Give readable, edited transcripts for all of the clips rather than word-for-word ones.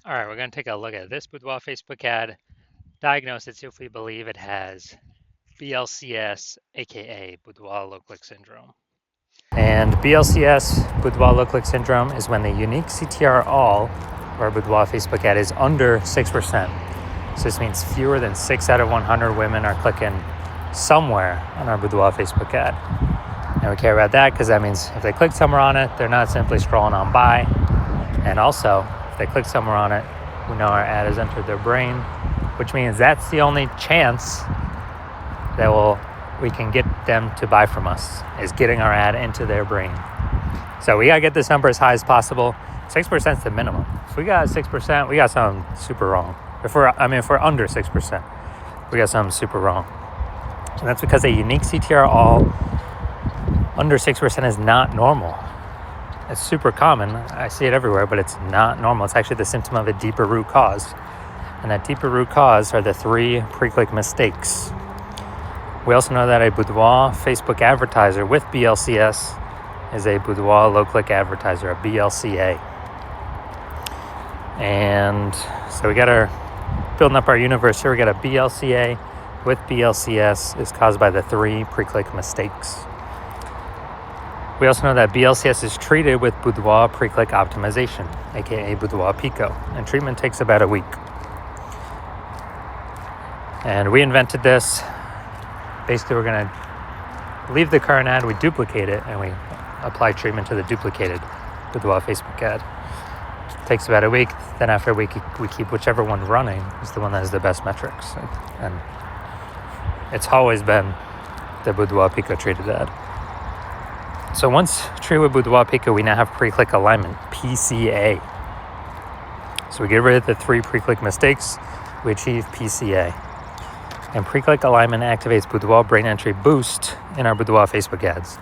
All right, we're going to take a look at this Boudoir Facebook ad, diagnose it, see if we believe it has BLCS, aka Boudoir low-click syndrome. And BLCS, Boudoir low-click syndrome, is when the unique CTR all, or Boudoir Facebook ad, is under 6%. So this means fewer than 6 out of 100 women are clicking somewhere on our Boudoir Facebook ad. And we care about that because that means if they click somewhere on it, they're not simply scrolling on by. And also, if they click somewhere on it, we know our ad has entered their brain, which means that's the only chance that we can get them to buy from us, is getting our ad into their brain. So we gotta get this number as high as possible. 6% is the minimum. If we got 6%, we got something super wrong. If we're under 6%, we got something super wrong. And that's because a unique CTR all under 6% is not normal. It's super common. I see it everywhere, but it's not normal. It's actually the symptom of a deeper root cause. And that deeper root cause are the 3 pre-click mistakes. We also know that a Boudoir Facebook advertiser with BLCS is a Boudoir low-click advertiser, a BLCA. And so we got building up our universe here. We got a BLCA with BLCS is caused by the 3 pre-click mistakes. We also know that BLCS is treated with Boudoir pre-click optimization, aka Boudoir Pico, and treatment takes about a week. And we invented this. Basically, we're going to leave the current ad, we duplicate it, and we apply treatment to the duplicated Boudoir Facebook ad. It takes about a week. Then after a week, we keep whichever one running is the one that has the best metrics. And it's always been the Boudoir Pico treated ad. So once treated with Boudoir Pico, we now have pre-click alignment, PCA. So we get rid of the 3 pre-click mistakes, we achieve PCA. And pre-click alignment activates Boudoir brain entry boost in our Boudoir Facebook ads.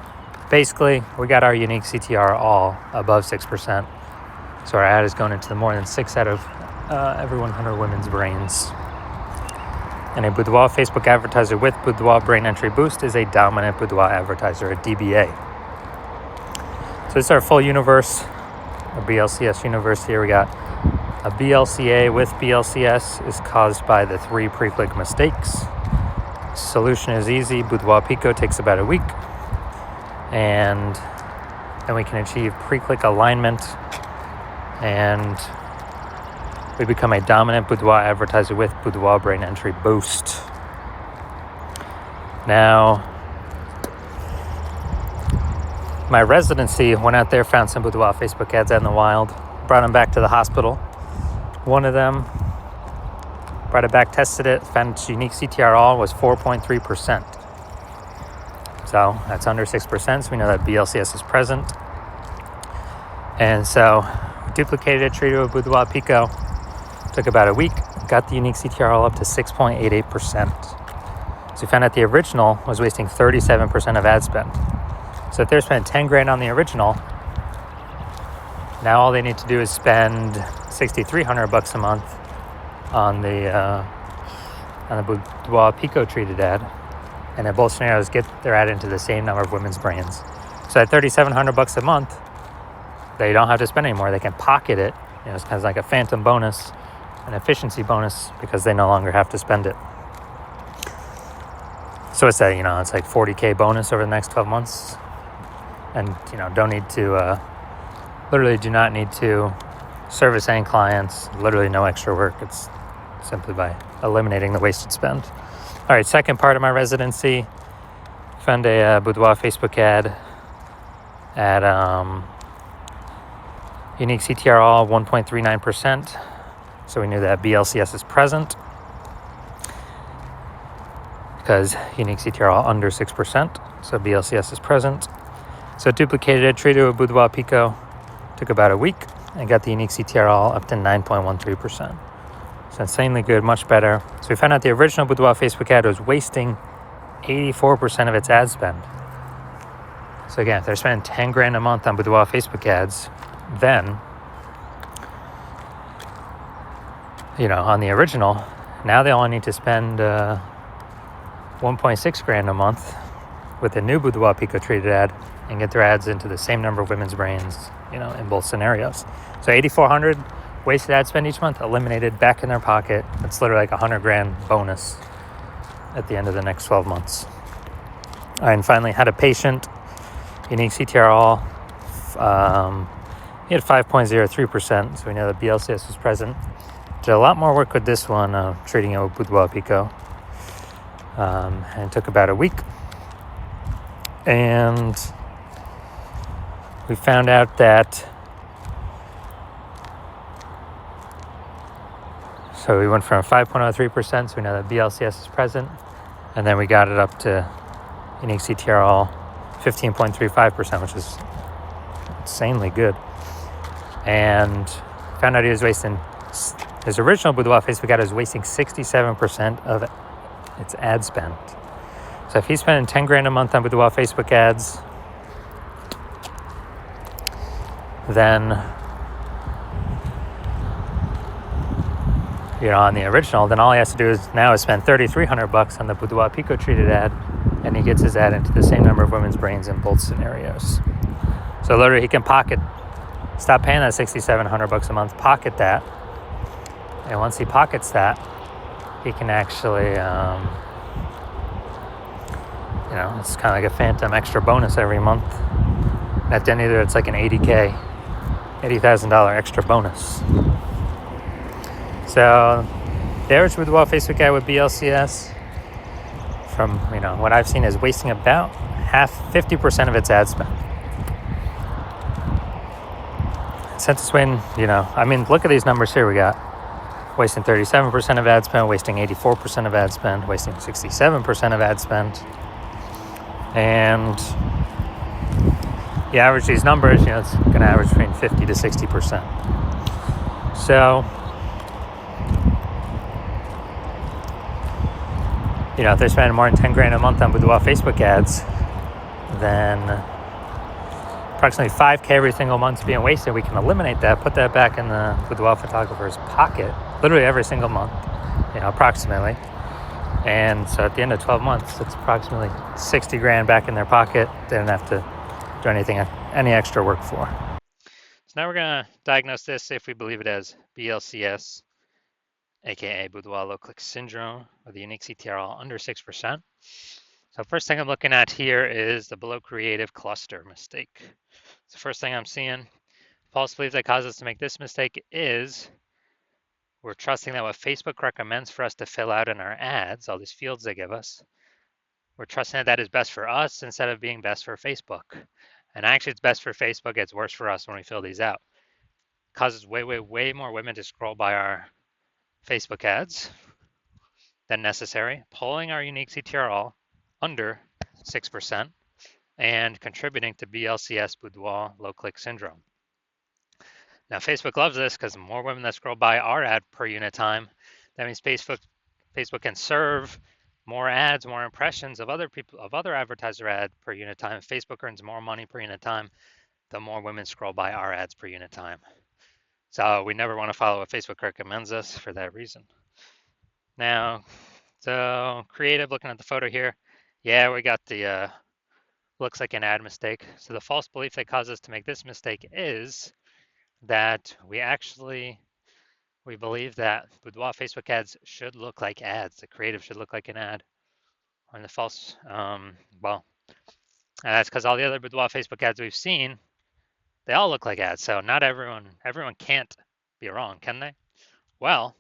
Basically, we got our unique CTR all above 6%. So our ad is going into the more than 6 out of every 100 women's brains. And a Boudoir Facebook advertiser with Boudoir brain entry boost is a dominant Boudoir advertiser, a DBA. So this is our full universe, a BLCS universe here. We got a BLCA with BLCS is caused by the 3 pre-click mistakes. Solution is easy. Boudoir Pico takes about a week. And then we can achieve pre-click alignment. And we become a dominant Boudoir advertiser with Boudoir brain entry boost. Now, my residency went out there, found some Boudoir Facebook ads out in the wild, brought them back to the hospital. One of them brought it back, tested it, found its unique CTR all was 4.3%. So that's under 6%, so we know that BLCS is present. And so we duplicated it, treated it with Boudoir Pico. Took about a week, got the unique CTR all up to 6.88%. So we found out the original was wasting 37% of ad spend. So if they're spending 10 grand on the original, now all they need to do is spend $6,300 a month on the Boudoir Pico treated ad, and in both scenarios get their ad into the same number of women's brains. So at $3,700 a month, they don't have to spend anymore. They can pocket it. It's kind of like a phantom bonus, an efficiency bonus, because they no longer have to spend it. So it's it's like $40K bonus over the next 12 months. And, don't need to, literally do not need to service any clients, literally no extra work. It's simply by eliminating the wasted spend. All right, second part of my residency, found a Boudoir Facebook ad at unique CTR all 1.39%. So we knew that BLCS is present because unique CTR all under 6%. So BLCS is present. So duplicated it, treated it with Boudoir Pico, took about a week, and got the unique CTR all up to 9.13%. So insanely good, much better. So we found out the original Boudoir Facebook ad was wasting 84% of its ad spend. So again, if they're spending 10 grand a month on Boudoir Facebook ads, then, on the original, now they only need to spend 1.6 grand a month with the new Boudoir Pico treated ad and get their ads into the same number of women's brains, in both scenarios. So $8,400 wasted ad spend each month, eliminated, back in their pocket. It's literally like $100,000 bonus at the end of the next 12 months. And finally, had a patient, unique CTRL. He had 5.03%, so we know that BLCS was present. Did a lot more work with this one, treating it with Boudoir Pico. And it took about a week. And we found out that, so we went from 5.03%, so we know that BLCS is present. And then we got it up to unique CTRL 15.35%, which is insanely good. And found out he was wasting, his original Boudoir Facebook ad was wasting 67% of its ad spend. So if he's spending $10,000 a month on Boudoir Facebook ads, then, on the original, then all he has to do is spend $3,300 on the Boudoir Pico treated ad, and he gets his ad into the same number of women's brains in both scenarios. So literally he can stop paying that $6,700 a month, pocket that, and once he pockets that, he can actually, it's kind of like a phantom extra bonus every month. And at the end of it, it's like an $80,000 extra bonus. So the average Boudoir Facebook ad with BLCS, from what I've seen, is wasting about 50% of its ad spend. Since it's when, look at these numbers here. We got wasting 37% of ad spend, wasting 84% of ad spend, wasting 67% of ad spend. And you average these numbers, it's going to average between 50 to 60%. So, if they're spending more than $10,000 a month on Boudoir Facebook ads, then approximately $5,000 every single month being wasted. We can eliminate that, put that back in the Boudoir photographer's pocket, literally every single month, approximately. And so at the end of 12 months, it's approximately $60,000 back in their pocket. They don't have to do any extra work for. So now we're going to diagnose this, see if we believe it as BLCS, aka Boudoir low click syndrome, with a unique CTRL under 6%. So first thing I'm looking at here is the below creative cluster mistake. So first thing I'm seeing, false belief that causes us to make this mistake is we're trusting that what Facebook recommends for us to fill out in our ads, all these fields they give us, we're trusting that is best for us instead of being best for Facebook. And actually it's best for Facebook, it's worse for us when we fill these out. It causes way more women to scroll by our Facebook ads than necessary, pulling our unique CTRL under 6% and contributing to BLCS Boudoir low click syndrome. Now Facebook loves this because the more women that scroll by our ad per unit time, that means Facebook can serve more ads, more impressions of other advertiser ad per unit time. Facebook earns more money per unit time the more women scroll by our ads per unit time. So we never want to follow what Facebook recommends us for that reason. Now, so creative, looking at the photo here, yeah, we got the looks like an ad mistake. So the false belief that caused us to make this mistake is that we believe that Boudoir Facebook ads should look like ads. The creative should look like an ad. And the false, that's because all the other Boudoir Facebook ads we've seen, they all look like ads. So not everyone can't be wrong, can they? Well,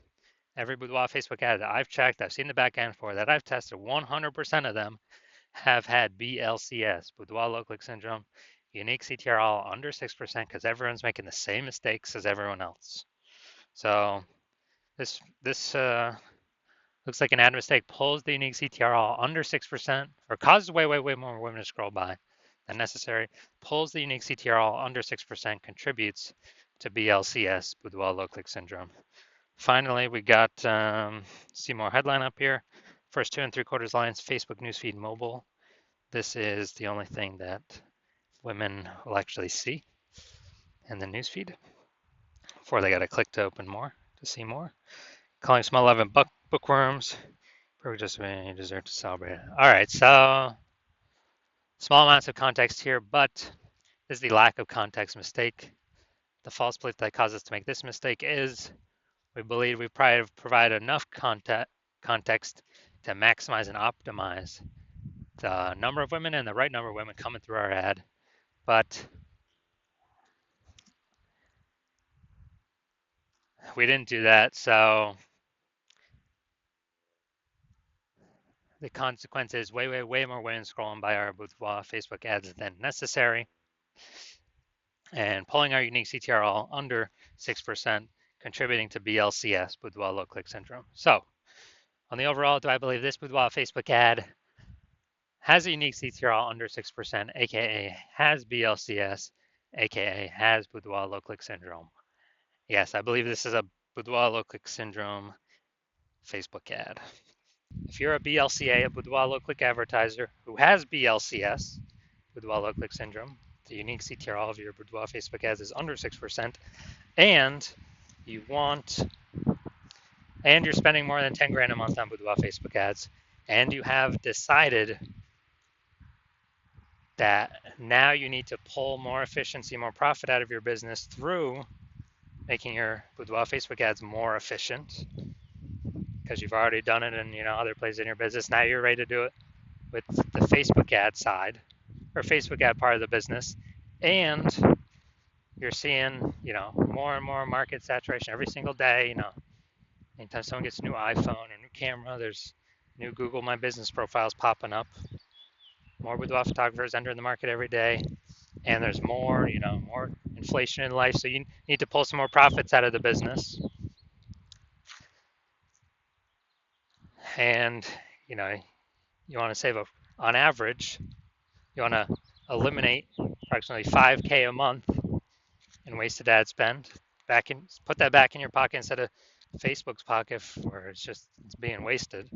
every Boudoir Facebook ad that I've checked, I've seen the back end for, that I've tested, 100% of them have had BLCS, Boudoir low click syndrome, unique CTRL under 6%, because everyone's making the same mistakes as everyone else. So this looks like an ad mistake, pulls the unique CTRL under 6%, or causes way more women to scroll by than necessary, pulls the unique CTRL under 6%, contributes to BLCS, Boudoir low click syndrome. Finally, we got see more headline up here. First 2 3/4 lines, Facebook newsfeed mobile. This is the only thing that women will actually see in the newsfeed before they got to click to open more to see more. Calling small 11 bookworms. Just deserve to celebrate. All right, so small amounts of context here, but this is the lack of context mistake. The false belief that caused us to make this mistake is we believe we provide enough context to maximize and optimize the number of women and the right number of women coming through our ad. But we didn't do that, so the consequence is way more women scrolling by our Boudoir Facebook ads than necessary, and pulling our unique CTR under 6%, contributing to BLCS, Boudoir low click syndrome. So, on the overall, do I believe this Boudoir Facebook ad has a unique CTR under 6%, aka has BLCS, aka has Boudoir low click syndrome? Yes, I believe this is a Boudoir low click syndrome Facebook ad. If you're a BLCA, a Boudoir low click advertiser who has BLCS, Boudoir low click syndrome, the unique CTR of your Boudoir Facebook ads is under 6%, and you're spending more than 10 grand a month on Boudoir Facebook ads, and you have decided that now you need to pull more efficiency, more profit out of your business through making your Boudoir Facebook ads more efficient, because you've already done it in other places in your business. Now you're ready to do it with the Facebook ad side or Facebook ad part of the business, and you're seeing more and more market saturation every single day. Anytime someone gets a new iPhone or new camera, there's new Google My Business profiles popping up. More boudoir photographers entering the market every day, and there's more inflation in life, so you need to pull some more profits out of the business. And you want to save on average, you want to eliminate approximately 5K a month in wasted ad spend. Put that back in your pocket instead of Facebook's pocket, where it's being wasted.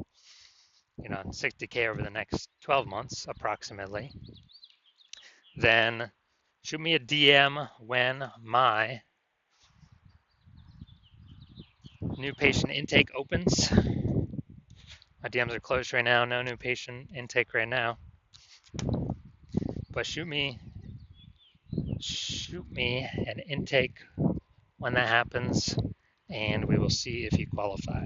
60K over the next 12 months approximately. Then shoot me a DM when my new patient intake opens. My DMs are closed right now, no new patient intake right now. But shoot me an intake when that happens, and we will see if you qualify.